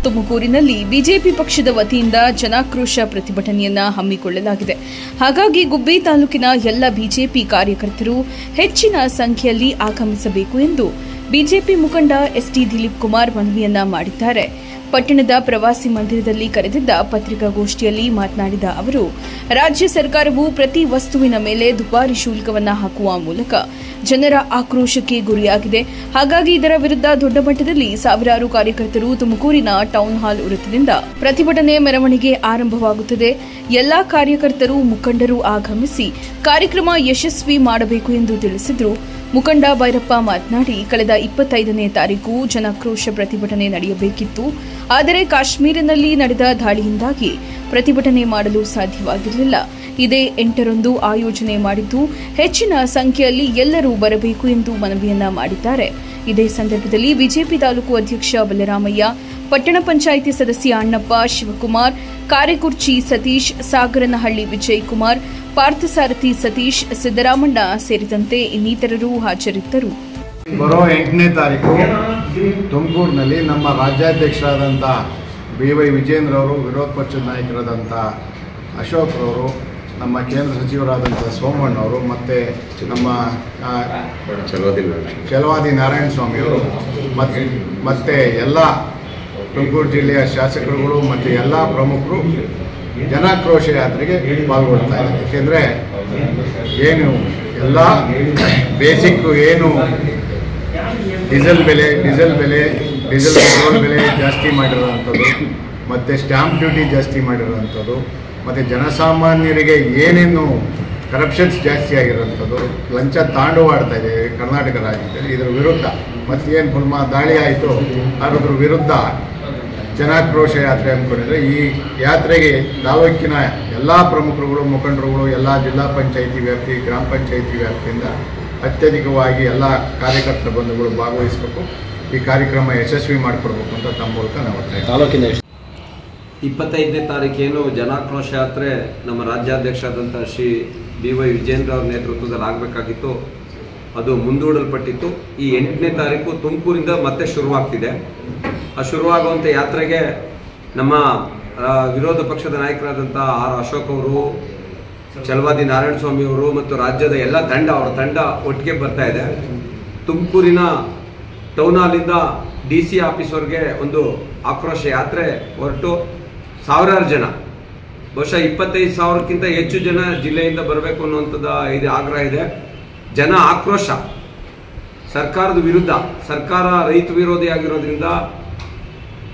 ತುಮಕೂರಿನಲ್ಲಿ ಬಿಜೆಪಿ ಪಕ್ಷದ ವತಿಯಿಂದ ಜನಾಕ್ರೋಶ ಪ್ರತಿಭಟನೆಯನ್ನ ಹಮ್ಮಿಕೊಳ್ಳಲಾಗಿದೆ. ಹಾಗಾಗಿ ಗುಬ್ಬಿ ತಾಲೂಕಿನ ಎಲ್ಲ ಬಿಜೆಪಿ ಕಾರ್ಯಕರ್ತರು ಹೆಚ್ಚಿನ ಸಂಖ್ಯೆಯಲ್ಲಿ ಆಗಮಿಸಬೇಕು ಎಂದು ಬಿಜೆಪಿ ಮುಖಂಡ ಎಸ್ಟಿ ದಿಲೀಪ್ ಕುಮಾರ್ ಮನವಿಯನ್ನ ಮಾಡಿದ್ದಾರೆ. ಪಟ್ಟಣದ ಪ್ರವಾಸಿ ಮಂದಿರದಲ್ಲಿ ಕರೆದಿದ್ದ ಪತ್ರಿಕಾಗೋಷ್ಠಿಯಲ್ಲಿ ಮಾತನಾಡಿದ ಅವರು, ರಾಜ್ಯ ಸರ್ಕಾರವು ಪ್ರತಿ ವಸ್ತುವಿನ ಮೇಲೆ ದುಬಾರಿ ಶುಲ್ಕವನ್ನು ಹಾಕುವ ಮೂಲಕ ಜನರ ಆಕ್ರೋಶಕ್ಕೆ ಗುರಿಯಾಗಿದೆ. ಹಾಗಾಗಿ ಇದರ ವಿರುದ್ಧ ದೊಡ್ಡ ಮಟ್ಟದಲ್ಲಿ ಸಾವಿರಾರು ಕಾರ್ಯಕರ್ತರು ತುಮಕೂರಿನ ಟೌನ್ ಹಾಲ್ ವೃತ್ತದಿಂದ ಪ್ರತಿಭಟನೆ ಮೆರವಣಿಗೆ ಆರಂಭವಾಗುತ್ತದೆ. ಎಲ್ಲಾ ಕಾರ್ಯಕರ್ತರು ಮುಖಂಡರು ಆಗಮಿಸಿ ಕಾರ್ಯಕ್ರಮ ಯಶಸ್ವಿ ಮಾಡಬೇಕು ಎಂದು ತಿಳಿಸಿದರು. ಮುಖಂಡ ಭೈರಪ್ಪ ಮಾತನಾಡಿ, ಕಳೆದ 25ನೇ ತಾರೀಕು ಜನಾಕ್ರೋಶ ಪ್ರತಿಭಟನೆ ನಡೆಯಬೇಕಿತ್ತು. ಆದರೆ ಕಾಶ್ಮೀರನಲ್ಲಿ ನಡೆದ ದಾಳಿಯಿಂದಾಗಿ ಪ್ರತಿಭಟನೆ ಮಾಡಲು ಸಾಧ್ಯವಾಗಿರಲಿಲ್ಲ. ಇದೇ 8ರಂದು ಆಯೋಜನೆ ಮಾಡಿದ್ದು ಹೆಚ್ಚಿನ ಸಂಖ್ಯೆಯಲ್ಲಿ ಎಲ್ಲರೂ ಬರಬೇಕು ಎಂದು ಮನವಿಯನ್ನ ಮಾಡಿದ್ದಾರೆ. ಇದೇ ಸಂದರ್ಭದಲ್ಲಿ ಬಿಜೆಪಿ ತಾಲೂಕು ಅಧ್ಯಕ್ಷ ಬಲರಾಮಯ್ಯ, ಪಟ್ಟಣ ಪಂಚಾಯಿತಿ ಸದಸ್ಯ ಅಣ್ಣಪ್ಪ, ಶಿವಕುಮಾರ್, ಕಾರೆಕುರ್ಚಿ ಸತೀಶ್, ಸಾಗರನಹಳ್ಳಿ ವಿಜಯಕುಮಾರ್, ಪಾರ್ಥಸಾರಥಿ ಸತೀಶ್, ಸಿದ್ದರಾಮಣ್ಣ ಸೇರಿದಂತೆ ಇನ್ನಿತರರು ಹಾಜರಿದ್ದರು. ಬರೋ 8ನೇ ತಾರೀಕು ತುಮಕೂರಿನಲ್ಲಿ ನಮ್ಮ ರಾಜ್ಯಾಧ್ಯಕ್ಷರಾದಂಥ BY ವಿಜೇಂದ್ರ ಅವರು, ವಿರೋಧ ಪಕ್ಷದ ನಾಯಕರಾದಂಥ ಅಶೋಕ್ ಅವರು, ನಮ್ಮ ಕೇಂದ್ರ ಸಚಿವರಾದಂಥ ಸೋಮಣ್ಣವರು ಮತ್ತು ನಮ್ಮ ಚಲವಾದಿ ನಾರಾಯಣ ಸ್ವಾಮಿಯವರು ಮತ್ತು ಎಲ್ಲ ತುಮಕೂರು ಜಿಲ್ಲೆಯ ಶಾಸಕರುಗಳು ಮತ್ತು ಎಲ್ಲ ಪ್ರಮುಖರು ಜನಾಕ್ರೋಶ ಯಾತ್ರೆಗೆ ಪಾಲ್ಗೊಳ್ತಾ ಇದ್ದಾರೆ. ಏಕೆಂದರೆ ಏನು ಎಲ್ಲ ಬೇಸಿಕ್ ಏನು ಡೀಸೆಲ್ ಪೆಟ್ರೋಲ್ ಬೆಲೆ ಜಾಸ್ತಿ ಮಾಡಿರೋವಂಥದ್ದು ಮತ್ತು ಸ್ಟ್ಯಾಂಪ್ ಡ್ಯೂಟಿ ಜಾಸ್ತಿ ಮಾಡಿರೋವಂಥದ್ದು ಮತ್ತು ಜನಸಾಮಾನ್ಯರಿಗೆ ಏನೇನು ಕರಪ್ಷನ್ಸ್ ಜಾಸ್ತಿ ಆಗಿರೋವಂಥದ್ದು, ಲಂಚ ತಾಂಡವಾಡ್ತಾ ಇದೆ ಕರ್ನಾಟಕ ರಾಜ್ಯದಲ್ಲಿ. ಇದರ ವಿರುದ್ಧ ಮತ್ತು ಏನು ಪುಲ್ವಾಮಾ ದಾಳಿ ಆಯಿತು ಅದರ ವಿರುದ್ಧ ಜನಾಕ್ರೋಶ ಯಾತ್ರೆ ಅಂದ್ಕೊಂಡಿದ್ರೆ ಈ ಯಾತ್ರೆಗೆ ತಾಲೂಕಿನ ಎಲ್ಲ ಪ್ರಮುಖರುಗಳು, ಮುಖಂಡರುಗಳು, ಎಲ್ಲ ಜಿಲ್ಲಾ ಪಂಚಾಯಿತಿ ವ್ಯಾಪ್ತಿ, ಗ್ರಾಮ ಪಂಚಾಯಿತಿ ವ್ಯಾಪ್ತಿಯಿಂದ ಅತ್ಯಧಿಕವಾಗಿ ಎಲ್ಲ ಕಾರ್ಯಕರ್ತರ ಬಂಧುಗಳು ಭಾಗವಹಿಸಬೇಕು. ಈ ಕಾರ್ಯಕ್ರಮ ಯಶಸ್ವಿ ಮಾಡಿಕೊಡ್ಬೇಕು ಅಂತ ತಮ್ಮ ಮೂಲಕ ನಾವು ತಾಲೂಕಿನ 25ನೇ ತಾರೀಕೇನು ಜನಾಕ್ರೋಶ ಯಾತ್ರೆ ನಮ್ಮ ರಾಜ್ಯಾಧ್ಯಕ್ಷರಾದಂಥ ಶ್ರೀ BY ವಿಜೇಂದ್ರ ಅವರ ನೇತೃತ್ವದಲ್ಲಿ ಆಗಬೇಕಾಗಿತ್ತು, ಅದು ಮುಂದೂಡಲ್ಪಟ್ಟಿತ್ತು. ಈ 8ನೇ ತಾರೀಕು ತುಮಕೂರಿಂದ ಮತ್ತೆ ಶುರುವಾಗ್ತಿದೆ. ಆ ಶುರುವಾಗುವಂಥ ಯಾತ್ರೆಗೆ ನಮ್ಮ ವಿರೋಧ ಪಕ್ಷದ ನಾಯಕರಾದಂಥ R ಅಶೋಕ್ ಅವರು, ಚಲವಾದಿ ನಾರಾಯಣ ಸ್ವಾಮಿ ಅವರು ಮತ್ತು ರಾಜ್ಯದ ಎಲ್ಲ ಅವರ ತಂಡ ಒಟ್ಟಿಗೆ ಬರ್ತಾ ಇದೆ. ತುಮಕೂರಿನ ಟೌನ್ ಹಾಲಿಂದ DC ಆಫೀಸ್ವರೆಗೆ ಒಂದು ಆಕ್ರೋಶ ಯಾತ್ರೆ ಹೊರಟು ಸಾವಿರಾರು ಜನ, ಬಹುಶಃ 25,000ಕ್ಕಿಂತ ಹೆಚ್ಚು ಜನ ಜಿಲ್ಲೆಯಿಂದ ಬರಬೇಕು ಅನ್ನುವಂಥದ್ದು ಇದು ಆಗ್ರಹ ಇದೆ. ಜನ ಆಕ್ರೋಶ ಸರ್ಕಾರದ ವಿರುದ್ಧ, ಸರ್ಕಾರ ರೈತ ವಿರೋಧಿ ಆಗಿರೋದ್ರಿಂದ,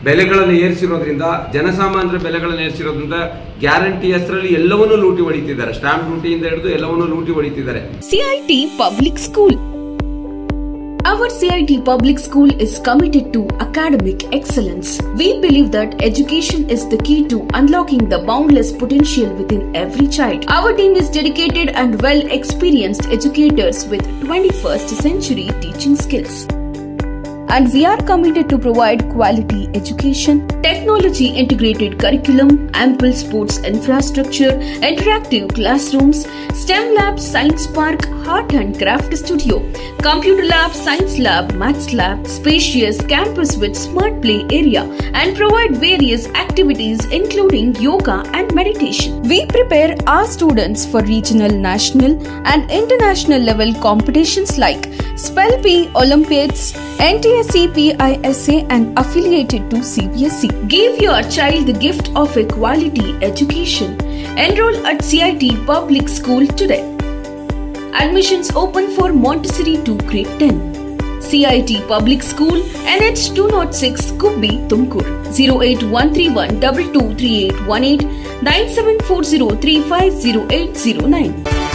ಬೆಲೆಗಳನ್ನು ಏರಿಸಿರೋದ್ರಿಂದ, ಜನಸಾಮಾನ್ಯರ ಬೆಲೆಗಳನ್ನು ಏರಿಸಿರೋದ್ರಿಂದ ಗ್ಯಾರಂಟಿ ಹೆಸರಲ್ಲಿ ಎಲ್ಲವನ್ನೂ ಲೂಟಿ ಹೊಡಿತಿದ್ದಾರೆ. ಸ್ಟಾಂಪ್ ಡ್ಯೂಟಿಯಿಂದ ಹಿಡಿದು ಎಲ್ಲವನ್ನೂ ಲೂಟಿ ಹೊಡಿತಿದ್ದಾರೆ. CIT Public School. Our CIT Public School is committed to academic excellence. We believe that education is the key to unlocking the boundless potential within every child. Our team is dedicated and well-experienced educators with 21st century teaching skills. And we are committed to provide quality education, technology integrated curriculum, ample sports infrastructure, interactive classrooms, STEM lab, science park, art and craft studio, computer lab, science lab, maths lab, spacious campus with smart play area, and provide various activities including yoga and meditation. We prepare our students for regional, national and international level competitions like Spell Bee Olympiads, NTSE PISA and affiliated to CBSE. Give your child the gift of a quality education. Enroll at CIT Public School today. Admissions open for Montessori to grade 10. CIT Public School, NH 206, Gubbi, Tumkur. 08131 223818 9740350809.